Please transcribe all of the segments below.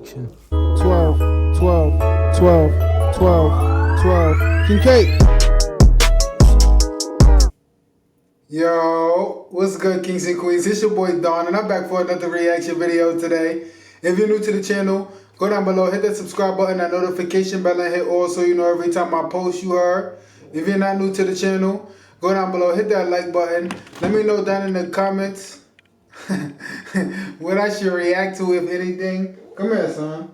KingKreactions. 12, 12, 12, 12, 12. King K. Yo, what's good, kings and queens? It's your boy Don, and I'm back for another reaction video today. If you're new to the channel, go down below, hit that subscribe button, that notification bell, and hit all so you know every time I post, you heard. If you're not new to the channel, go down below, hit that like button. Let me know down in the comments what I should react to, if anything. Come here, son.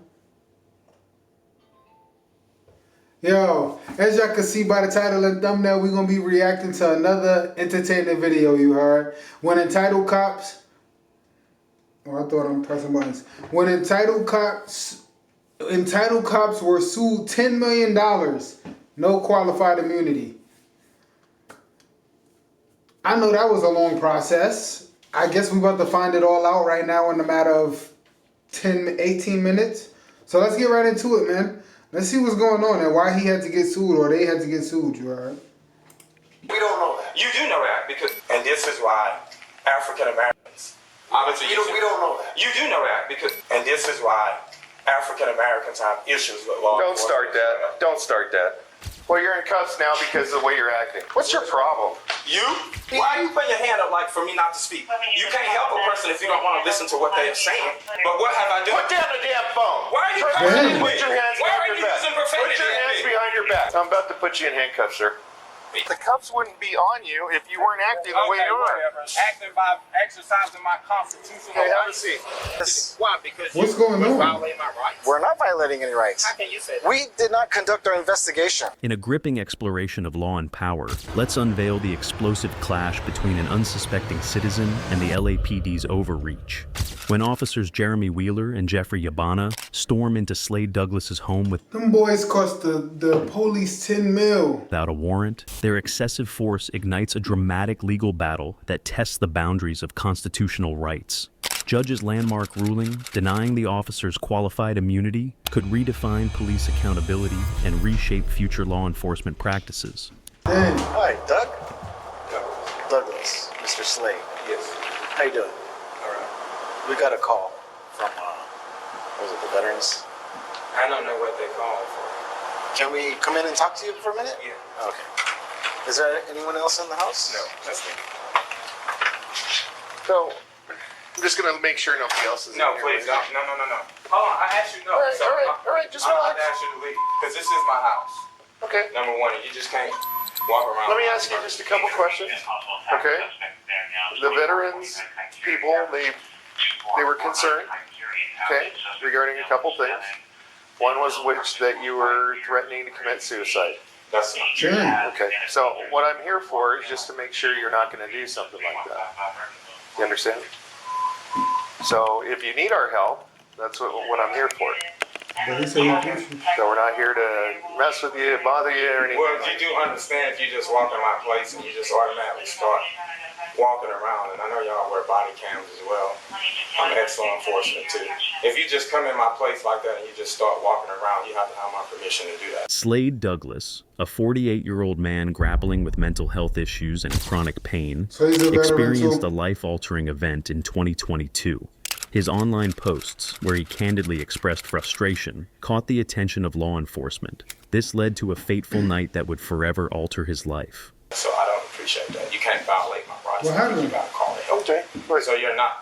Yo, as y'all can see by the title and thumbnail, we're going to be reacting to another entertaining video, you heard. When entitled cops... Oh, I thought I'm pressing buttons. When entitled cops were sued $10 million, no qualified immunity. I know that was a long process. I guess we're about to find it all out right now in a matter of 18 minutes. So let's get right into it, man. Let's see what's going on and why he had to get sued or they had to get sued, you heard? We don't know that. You do know that because, and this is why African Americans, obviously we don't know that. You do know that because, and this is why African Americans have issues with law. Don't start that. Don't start that. Well, you're in cuffs now because of the way you're acting. What's your problem? You? Why are you putting your hand up like for me not to speak? You can't help a person if you don't want to listen to what they are saying. But what have I done? Put down the damn phone. Why are you Put your hands Why are behind you your back. using profanity? Put your hands behind your back. I'm about to put you in handcuffs, sir. The cuffs wouldn't be on you if you weren't acting the way you are. Acting by exercising my constitutional Okay, have a rights. seat. Why? Because What's you going on? violate my rights. We're not violating any rights. How can you say that? We did not conduct our investigation. In a gripping exploration of law and power, let's unveil the explosive clash between an unsuspecting citizen and the LAPD's overreach. When officers Jeremy Wheeler and Jeffrey Yabana storm into Slade Douglas's home Them boys cost the police 10 mil. without a warrant, their excessive force ignites a dramatic legal battle that tests the boundaries of constitutional rights. Judge's landmark ruling denying the officers qualified immunity could redefine police accountability and reshape future law enforcement practices. Dang. Hi, Doug. Douglas, Mr. Slade. Yes. How you doing? All right. We got a call from, was it the veterans? I don't know what they call it for. Can we come in and talk to you for a minute? Yeah. Okay. Is there anyone else in the house? No, that's me. So, I'm just going to make sure nobody else is No, in here. please don't. No. Hold on. I asked you no. All right, just I'm relax. about to ask you to leave because this is my house. Okay. Number one, you just can't walk around. Let me ask you just a couple questions. Okay. The veterans people, they were concerned, okay, regarding a couple things. One was that you were threatening to commit suicide. That's not true. Dang. Okay, so what I'm here for is just to make sure you're not going to do something like that. You understand? So if you need our help, that's what I'm here for. But he said he pushed you. So we're not here to mess with you, bother you, or anything. Well, like you do understand if you just walk in my place and you just automatically start walking around, and I know y'all wear body cams as well. I'm ex-law enforcement too. If you just come in my place like that and you just start walking around, you have to have my permission to do that. Slade Douglas, a 48-year-old man grappling with mental health issues and chronic pain, So he's a veteran experienced too? a life-altering event in 2022. His online posts, where he candidly expressed frustration, caught the attention of law enforcement. This led to a fateful night that would forever alter his life. So I don't appreciate that. You can't violate my rights. What happened? You gotta call the help. Okay. So you're not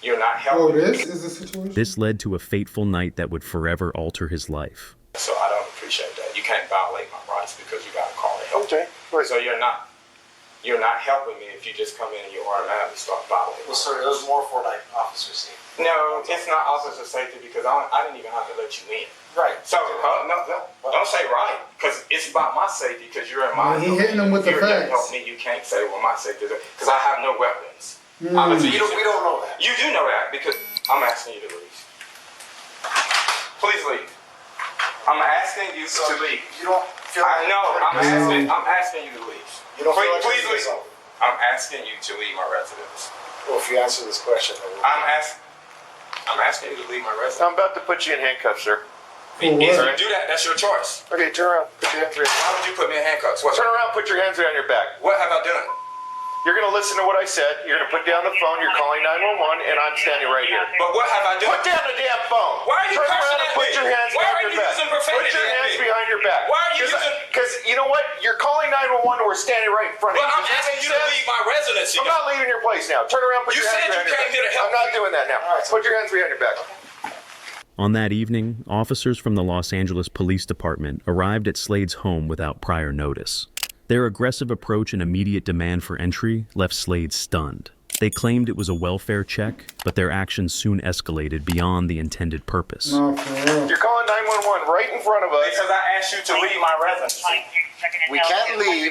Oh, helping. this is the situation? This led to a fateful night that would forever alter his life. So I don't appreciate that. You can't violate my rights because you gotta call the help. Okay. So you're not helping me if you just come in and you automatically start violating. Well, sir, it was more for like officer safety. No, it's not officer safety because I didn't even have to let you in. Right. So no, don't say right because it's about my safety because you're in my. He hitting him with the If you're here to facts. help me, you can't say well my safety is because I have no weapons. We don't know that. You do know that because I'm asking you to leave. Please leave. I'm asking you to leave. You don't feel I know. like I'm asking you to leave. You don't feel like Please doing leave. so? I'm asking you to leave my residence. Well, if you answer this question, then I'm asking you to leave my residence. I'm about to put you in handcuffs, sir. If what? you do that, that's your choice. Okay, turn around. Put your hands behind. Why would you put me in handcuffs? What? Turn around. Put your hands behind your back. What have I done? You're going to listen to what I said. You're going to put down the phone. You're calling 911, and I'm standing right here. But what have I done? Put down the damn phone. Why are you Turn cursing around at and put me? your hands Why behind are your you back. using profanity Put your at hands me? behind your back. Why are you using... Because you know what? You're calling 911 and we're standing right in front of But you. I'm asking you to leave my residency. I'm not leaving your place now. Turn around, put You your hands said you behind your came back. here to help I'm not me. doing that now. Put your hands behind your back. On that evening, officers from the Los Angeles Police Department arrived at Slade's home without prior notice. Their aggressive approach and immediate demand for entry left Slade stunned. They claimed it was a welfare check, but their actions soon escalated beyond the intended purpose. No, for real. You're calling 911 right in front of us. Because I asked you to leave my residency. We can't leave.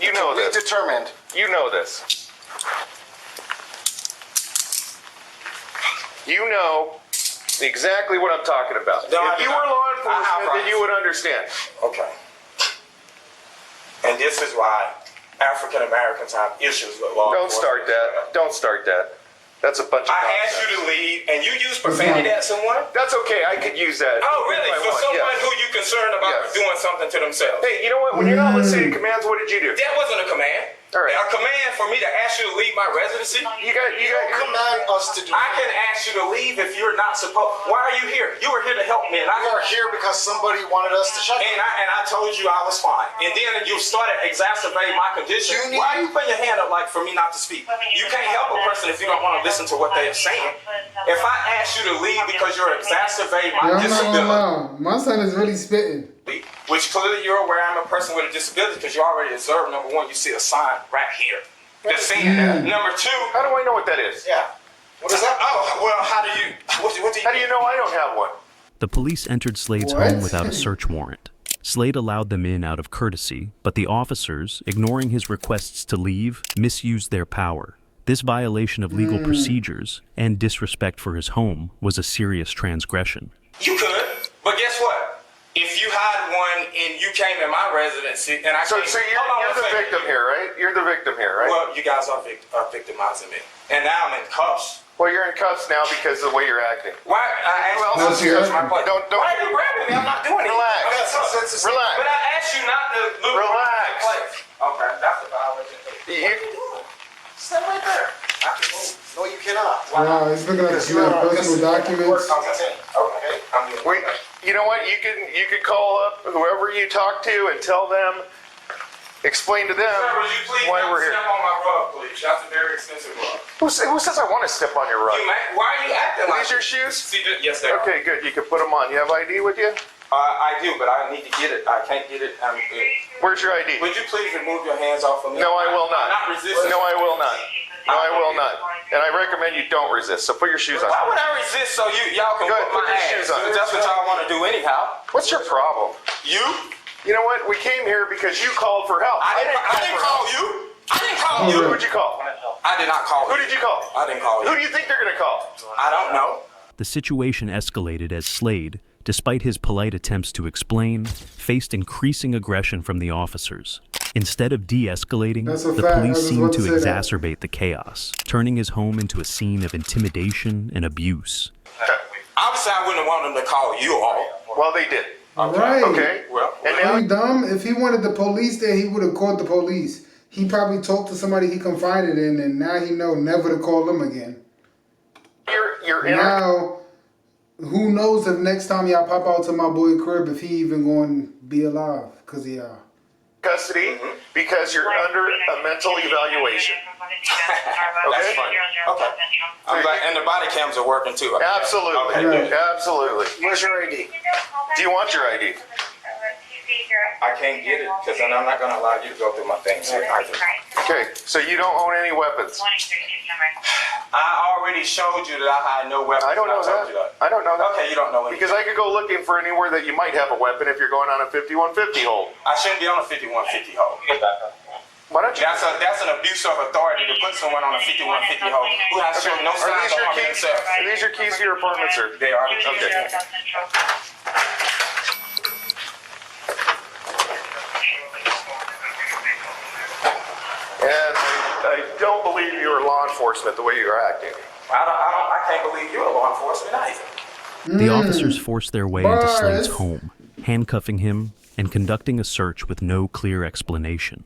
You know We this. determined. You know this. You know exactly what I'm talking about. No, I If you do were not. law I have enforcement, then rights. you would understand. Okay. And this is why African Americans have issues with law Don't enforcement. start that. Don't start that. That's a bunch of I nonsense. asked you to leave, and you used profanity at someone? That's okay. I could use that. Oh, really? if I For want, someone yes. who you concerned about Yes. doing something to themselves? Hey, you know what? When you're not listening to commands, what did you do? That wasn't a command. All right. A command for me to ask you to leave my residency? You got Command us to do. I can ask you to leave if you're not supposed. Why are you here? You were here to help me, and We are here because somebody wanted us to shut And I told you I was fine. And then you started exacerbating my condition. You need- Why are you putting your hand up like for me not to speak? You can't help a person if you don't want to listen to what they're saying. If I ask you to leave because you're exacerbating Yeah, my I'm not gonna disability, lie. My son is really spitting. which clearly you're aware I'm a person with a disability because you already observed, number one, you see a sign right here. That's saying that. Number two, How do I know what that is? Yeah. What is that? oh, well, how do you How do you know I don't have one? The police entered Slade's What? home without a search warrant. Slade allowed them in out of courtesy, but the officers, ignoring his requests to leave, misused their power. This violation of legal procedures and disrespect for his home was a serious transgression. You could, but guess what? If you had one and you came in my residency and I So came, you're hold on the one second. victim here, right? You're the victim here, right? Well, you guys are victimizing me, and now I'm in cuffs. Well, you're in cuffs now because of the way you're acting. Why? Who else Well, is here? sir. My place. Don't- Why are you grabbing me? I'm not doing anything. Relax. I'm in cuffs. Relax. But I asked you not to look Relax. my place. Okay, that's a violation. What are you You- doing? Stand right there. I can move. No, you cannot. Wow, he's looking at your personal documents. Okay. I'm doing We, you know what? You can call up whoever you talk to and tell them, explain to them Sir, would you please why not we're step here. on my rug, please? That's a very expensive rug. Who says I want to step on your rug? Why are you acting like These your shoes? See, yes, they are. Okay, good. You can put them on. You have ID with you? I do, but I need to get it. I can't get it. Where's your ID? Would you please remove your hands off of me? No, I will not. I'm not resisting. No, I will not. No, I will not. And I recommend you don't resist. So put your shoes on. Why would I resist so y'all can Go ahead, put put my your ass? shoes on. Because that's what y'all want to do anyhow. What's your problem? You? You know what? We came here because you called for help. I didn't call you. I didn't call you. Who would you call? I did not call you. Who did you call? I didn't call Who you. do you think they're going to call? I don't know. The situation escalated as Slade, despite his polite attempts to explain, faced increasing aggression from the officers. Instead of de-escalating, That's a the fact. I police was seemed about to to say that. exacerbate the chaos, turning his home into a scene of intimidation and abuse. Obviously, I wouldn't want them to call you all. Well, they did. Right. Okay. Well, And Are now you dumb? If he wanted the police there, he would have called the police. He probably talked to somebody he confided in, and now he know never to call them again. you're in Now, who knows if next time y'all pop out to my boy crib, if he even going to be alive? Because he are. custody because you're under a mental evaluation. That's funny. Okay. I'm glad, and the body cams are working too. Absolutely. Okay, good. Absolutely. Where's your ID? Do you want your ID? I can't get it because then I'm not going to allow you to go through my things here either. Okay, so you don't own any weapons. I already showed you that I had no weapons. I don't know told you that. I don't know that. Okay, you don't know anything. Because I could go looking for anywhere that you might have a weapon if you're going on a 5150 hold. I shouldn't be on a 5150 hold. Why don't you? That's an abuse of authority to put someone on a 5150 hold who has shown no Are signs these of your harming keys? themselves. Are these your keys to your apartment, sir? They are the Okay. And I don't believe you are law enforcement the way you're acting. I can't believe you're law enforcement either. The officers forced their way into Bars. Slade's home, handcuffing him and conducting a search with no clear explanation.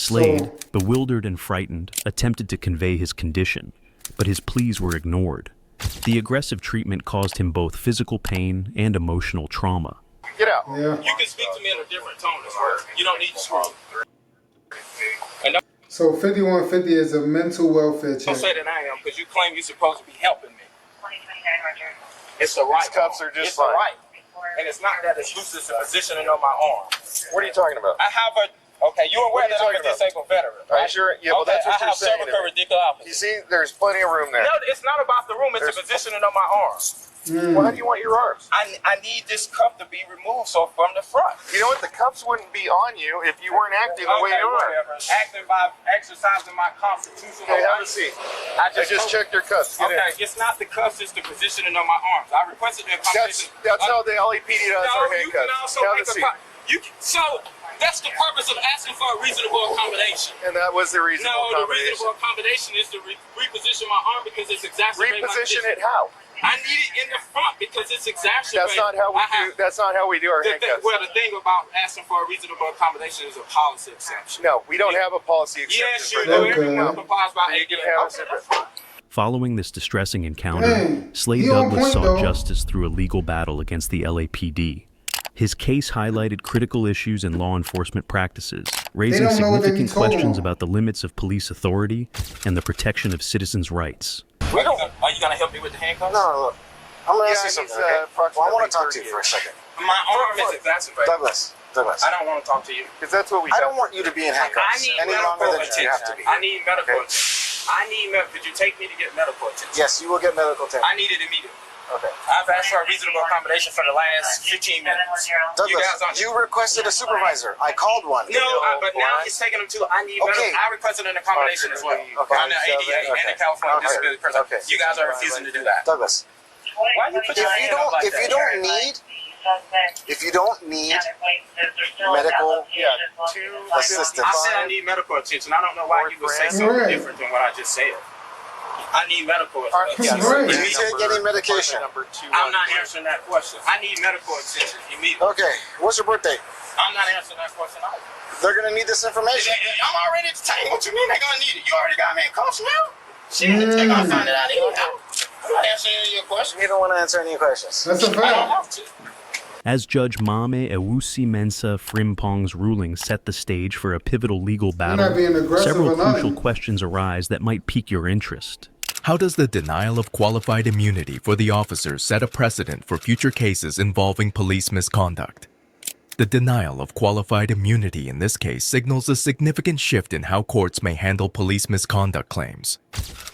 Slade, bewildered and frightened, attempted to convey his condition, but his pleas were ignored. The aggressive treatment caused him both physical pain and emotional trauma. Get out. Yeah. You can speak to me in a different tone as well. You don't need to scream. So 5150 is a mental welfare check. Don't say that I am, because you claim you're supposed to be helping me. It's the right. These cuffs are just it's the fine. right. And it's not that it's loose, it's the positioning of my arm. What are you talking about? I have a, okay, you aware that I'm a disabled veteran, Are right? you sure? Yeah, well, Okay, that's what I you're have saying. cervical radiculopathy. You see, there's plenty of room there. No, it's not about the room, it's the positioning of my arm. Well, how do you want your arms? I need this cuff to be removed so from the front. You know what? The cuffs wouldn't be on you if you weren't acting the way you are. Whatever. Acting by exercising my constitutional Okay, have a rights. seat. I I just checked your cuffs. Get in. Okay, it's not the cuffs, it's the positioning of my arms. I requested the accommodation. That's how the LAPD does our No, you can handcuffs. also Have a make seat. so that's the purpose of asking for a reasonable accommodation. And that was the reasonable No, the accommodation. reasonable accommodation is to reposition my arm because it's exacerbating my Reposition condition. it how? I need it in the front because it's exacerbating. That's not how we do. That's not how we do our handcuffs. The thing about asking for a reasonable accommodation is a policy exception. No, we don't have a policy exception. Yes, you for do. that. Everyone complies by You can ADA. have a Okay, separate. that's fine. Following this distressing encounter, Dang, Slade he on Douglas point, sought though. justice through a legal battle against the LAPD. His case highlighted critical issues in law enforcement practices, raising don't know what they significant told questions him. about the limits of police authority and the protection of citizens' rights. Are you gonna help me with the handcuffs? No, look. I'm gonna ask you he's, something, okay? Well, I want to talk to you for a second. My arm is exacerbated. Douglas, I don't want to talk to you. Because that's what we. I don't want you to be in I handcuffs need any medical longer than attention. you have to be. I need medical Okay. attention. Could you take me to get medical attention? Yes, you will get medical attention. I need it immediately. Okay. I've asked for a reasonable accommodation for the last 15 minutes. Douglas, you requested a supervisor. I called one. No, but now he's taking them to. I need Okay. medical. I requested an accommodation as well. Okay. On the ADA and the California Okay. Disability Person. Okay. You guys are refusing to do that. Douglas, Why you put your hand up like if you that? don't need medical assistance, I said I need medical attention. I don't know why you would say something Right. different than what I just said. I need medical attention. Right. do you take any medication? I'm not answering that question. I need medical attention immediately. Okay. What's your birthday? I'm not answering that question either. They're gonna need this information. I'm already entertained. What you mean they're gonna need it? You already got me in cuffs now? Shit, they're gonna find it out anyhow. I'm not answering any of your questions. You don't want to answer any questions. That's a I don't fact. have to. As Judge Mame Ewusi Mensah Frimpong's ruling set the stage for a pivotal legal battle, not being aggressive several or nothing. crucial questions arise that might pique your interest. How does the denial of qualified immunity for the officers set a precedent for future cases involving police misconduct? The denial of qualified immunity in this case signals a significant shift in how courts may handle police misconduct claims.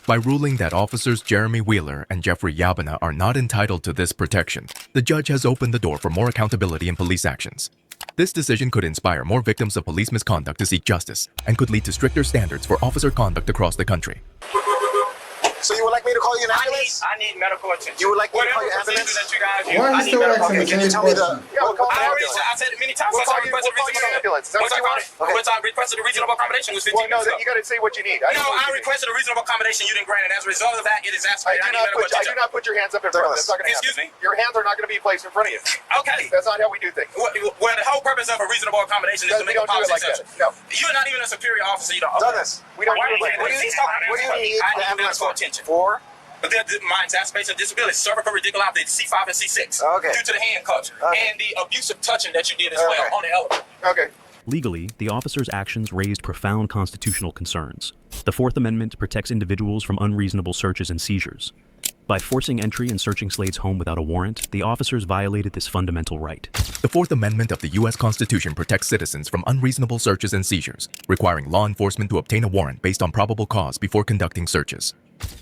By ruling that officers Jeremy Wheeler and Jeffrey Yabana are not entitled to this protection, the judge has opened the door for more accountability in police actions. This decision could inspire more victims of police misconduct to seek justice and could lead to stricter standards for officer conduct across the country. So you would like me to call you an ambulance? I need medical attention. You would like me to call Whatever you ambulance? procedure that you guys use, Why are I you need still medical asking the attention. same Tell me the. question? Yeah, we'll call I an already ambulance. I said it many times. We'll I call said you- requested we'll call you an ambulance. Is that what you want? Once I requested a reasonable accommodation, it was 15 Well, no, minutes ago. you got to say what you need. No, I requested a reasonable accommodation. You didn't grant it. As a result of that, it is I exacerbated. I do need not medical put. I do attention. not put your hands up in front. Douglas. That's not going to happen. Excuse me? Your hands are not going to be placed in front of you. Okay. That's not how we do things. Well, the whole purpose of a reasonable accommodation is to We make a don't do it policy like that. exception. No. You're not even a superior officer. You don't. Okay. Douglas, We don't do it like What that. do you what do you need I the need ambulance medical for? attention. For? My exacerbation of disability, cervical radiculopathy, C5 and C6, Okay. due to the handcuffs Okay. and the abusive touching that you did as well Okay. on the elevator. Okay. Legally, the officer's actions raised profound constitutional concerns. The Fourth Amendment protects individuals from unreasonable searches and seizures. By forcing entry and searching Slade's home without a warrant, the officers violated this fundamental right. The Fourth Amendment of the U.S. Constitution protects citizens from unreasonable searches and seizures, requiring law enforcement to obtain a warrant based on probable cause before conducting searches.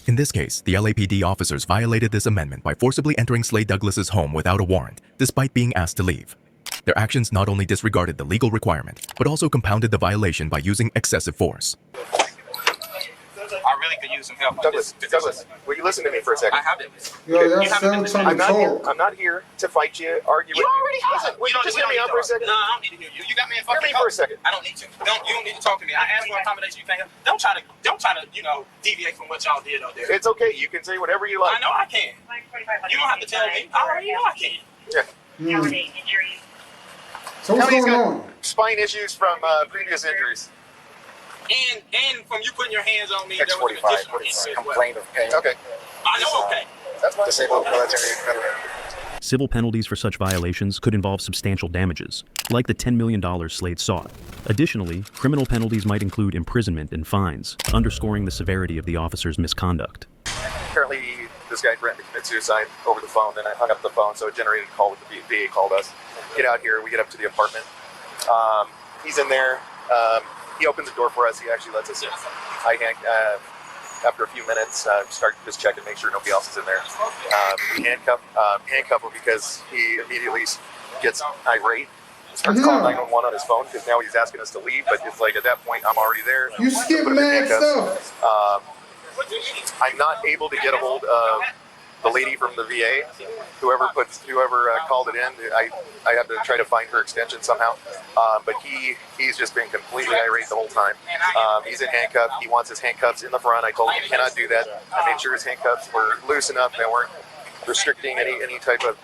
In this case, the LAPD officers violated this amendment by forcibly entering Slade Douglas's home without a warrant, despite being asked to leave. Their actions not only disregarded the legal requirement, but also compounded the violation by using excessive force. I really could use some help on Douglas, this. Douglas, will you listen to me for a second? I have it. Yo, y'all You haven't still been trying to I'm not here. talk. I'm not here to fight you, argue You with already have. Listen, will you just hear me out for a second? No, I don't need to hear you. You got me in Hear fucking me for a cuffs. second. I don't need to. You don't need to talk to me. I asked for accommodation. You can't. Don't try to, deviate from what y'all did out there. It's okay. You can say whatever you I like. know I can. You don't have to tell me. I already know I can. Yeah. So what's Tell me he's going got on? spine issues from previous injuries. And from you putting your hands on me, there was an X45 additional with issue as well. complaint of pain. Okay. I know, okay. That's fine. Disabled military veteran. Civil penalties for such violations could involve substantial damages, like the $10 million Slade sought. Additionally, criminal penalties might include imprisonment and fines, underscoring the severity of the officer's misconduct. Apparently, this guy threatened to commit suicide over the phone, and I hung up the phone, so it generated a call with the VA called us. Get out here. We get up to the apartment. He's in there. He opens the door for us. He actually lets us in. After a few minutes, start just checking, make sure nobody else is in there. We handcuff him because he immediately gets irate. Starts calling 911 on his phone because now he's asking us to leave. But it's like at that point, I'm already there. You skip mad stuff. I'm not able to get a hold of the lady from the VA. Whoever called it in, I have to try to find her extension somehow. But he's just been completely irate the whole time. He's in handcuffs. He wants his handcuffs in the front. I told him he cannot do that. I made sure his handcuffs were loose enough and they weren't restricting any type of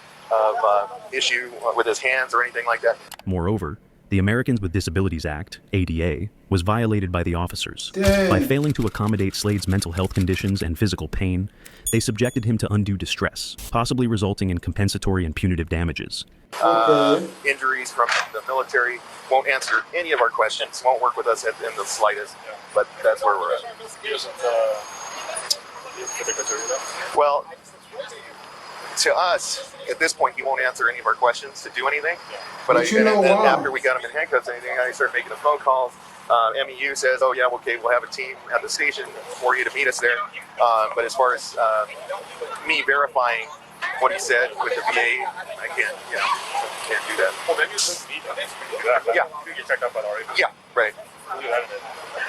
issue with his hands or anything like that. Moreover, the Americans with Disabilities Act, ADA, was violated by the officers. Dang. By failing to accommodate Slade's mental health conditions and physical pain, they subjected him to undue distress, possibly resulting in compensatory and punitive damages. Injuries from the military, won't answer any of our questions, won't work with us in the slightest, but that's where we're at. Well, to us, at this point, he won't answer any of our questions to do anything. But then after we got him in handcuffs and anything, I started making the phone calls. MEU says, oh yeah, okay, we'll have a team at the station for you to meet us there. But as far as me verifying what he said with the VA, I can't do that. Well, maybe it's just me. Yeah. You get checked up on already. Yeah, right.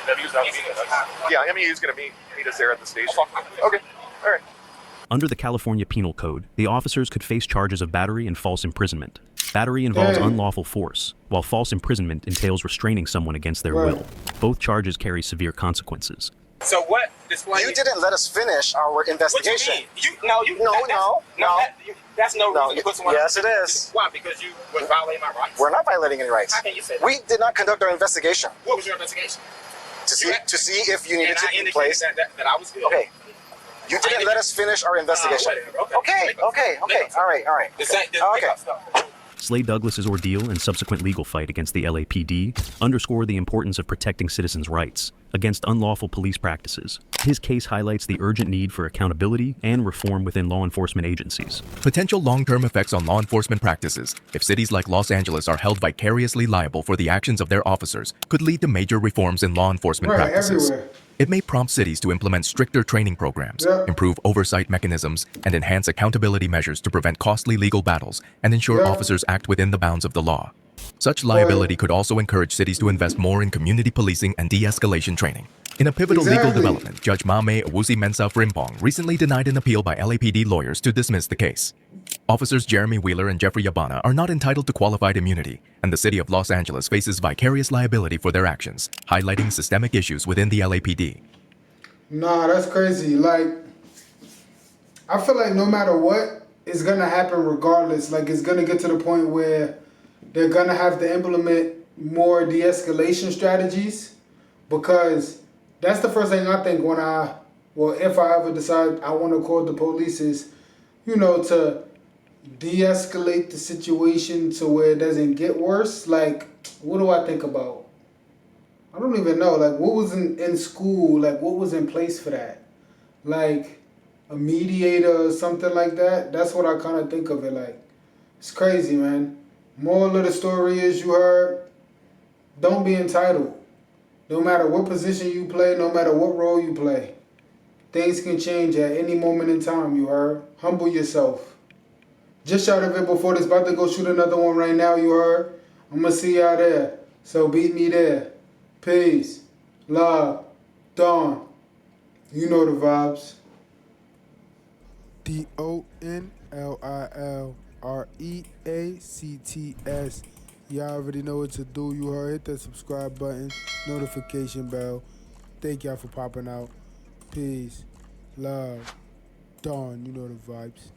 MEU's not meeting us. Yeah, MEU's going to meet us there at the station. Okay, all right. Under the California Penal Code, the officers could face charges of battery and false imprisonment. Battery involves unlawful force, while false imprisonment entails restraining someone against their will. Both charges carry severe consequences. So what? You didn't let us finish our investigation. What you mean? No. That's no reason to put someone. Yes, it is. Why? Because you would violate my rights. We're not violating any rights. How can you say that? We did not conduct our investigation What was your investigation? to see if you needed And to I be indicated placed. that I was good. Okay. You didn't let us finish our investigation. Okay. All right. Okay. Slade Douglas's ordeal and subsequent legal fight against the LAPD underscore the importance of protecting citizens' rights against unlawful police practices. His case highlights the urgent need for accountability and reform within law enforcement agencies. Potential long-term effects on law enforcement practices, if cities like Los Angeles are held vicariously liable for the actions of their officers, could lead to major reforms in law enforcement practices. Everywhere. It may prompt cities to implement stricter training programs, improve oversight mechanisms, and enhance accountability measures to prevent costly legal battles and ensure officers act within the bounds of the law. Such liability could also encourage cities to invest more in community policing and de-escalation training. In a pivotal legal development, Judge Mame Owusi-Mensah Frimpong recently denied an appeal by LAPD lawyers to dismiss the case. Officers Jeremy Wheeler and Jeffrey Yabana are not entitled to qualified immunity, and the city of Los Angeles faces vicarious liability for their actions, highlighting systemic issues within the LAPD. Nah, that's crazy. Like, I feel like no matter what, it's going to happen regardless. Like, it's going to get to the point where they're going to have to implement more de-escalation strategies, because that's the first thing I think if I ever decide I want to call the police is, to de-escalate the situation to where it doesn't get worse. Like, what do I think about? I don't even know. Like, what was in school? Like, what was in place for that? Like, a mediator or something like that? That's what I kind of think of it like. It's crazy, man. Moral of the story is, you heard, don't be entitled. No matter what position you play, no matter what role you play, things can change at any moment in time, you heard? Humble yourself. Just shot a vid before this, about to go shoot another one right now, you heard? I'm going to see y'all there. So beat me there. Peace. Love. Dawn. You know the vibes. DONLILREACTS. Y'all already know what to do. You heard, hit that subscribe button, notification bell. Thank y'all for popping out. Peace. Love. Dawn. You know the vibes.